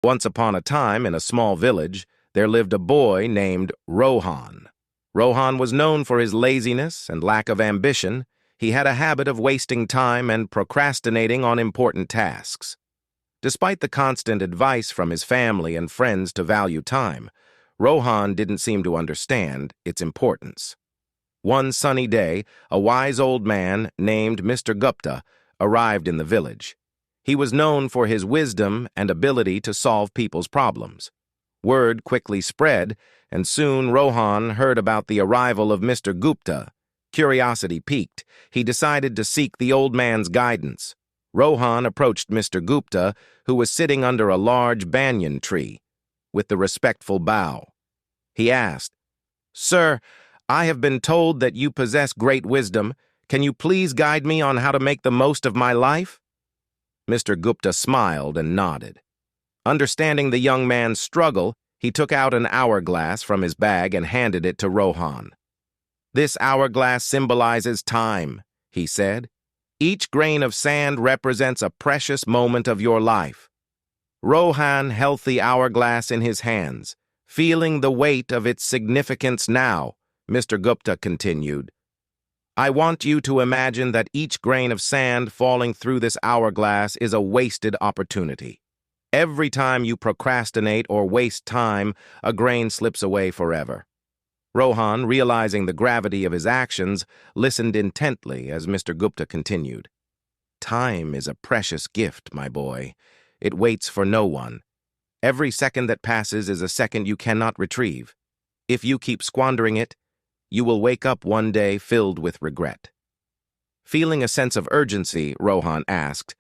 Once upon a time, in a small village, there lived a boy named Rohan. Rohan was known for his laziness and lack of ambition. He had a habit of wasting time and procrastinating on important tasks. Despite the constant advice from his family and friends to value time, Rohan didn't seem to understand its importance. One sunny day, a wise old man named Mr. Gupta arrived in the village. He was known for his wisdom and ability to solve people's problems. Word quickly spread, and soon Rohan heard about the arrival of Mr. Gupta. Curiosity piqued. He decided to seek the old man's guidance. Rohan approached Mr. Gupta, who was sitting under a large banyan tree, with the respectful bow. He asked, "Sir, I have been told that you possess great wisdom. Can you please guide me on how to make the most of my life?" Mr. Gupta smiled and nodded. Understanding the young man's struggle, he took out an hourglass from his bag and handed it to Rohan. "This hourglass symbolizes time," he said. "Each grain of sand represents a precious moment of your life." Rohan held the hourglass in his hands, feeling the weight of its significance now. Mr. Gupta continued, "I want you to imagine that each grain of sand falling through this hourglass is a wasted opportunity. Every time you procrastinate or waste time, a grain slips away forever." Rohan, realizing the gravity of his actions, listened intently as Mr. Gupta continued. "Time is a precious gift, my boy. It waits for no one. Every second that passes is a second you cannot retrieve. If you keep squandering it, you will wake up one day filled with regret." Feeling a sense of urgency, Rohan asked,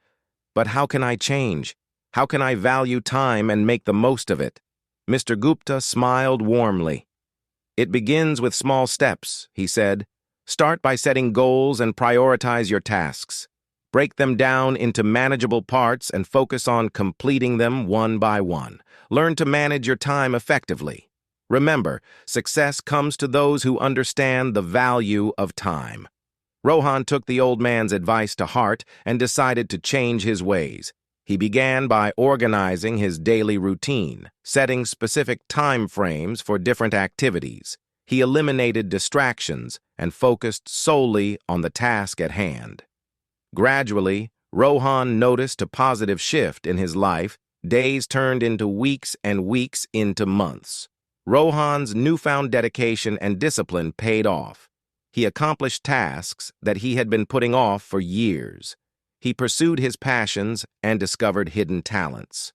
"But how can I change? How can I value time and make the most of it?" Mr. Gupta smiled warmly. "It begins with small steps," he said. "Start by setting goals and prioritize your tasks. Break them down into manageable parts and focus on completing them one by one. Learn to manage your time effectively. Remember, success comes to those who understand the value of time." Rohan took the old man's advice to heart and decided to change his ways. He began by organizing his daily routine, setting specific time frames for different activities. He eliminated distractions and focused solely on the task at hand. Gradually, Rohan noticed a positive shift in his life. Days turned into weeks and weeks into months. Rohan's newfound dedication and discipline paid off. He accomplished tasks that he had been putting off for years. He pursued his passions and discovered hidden talents.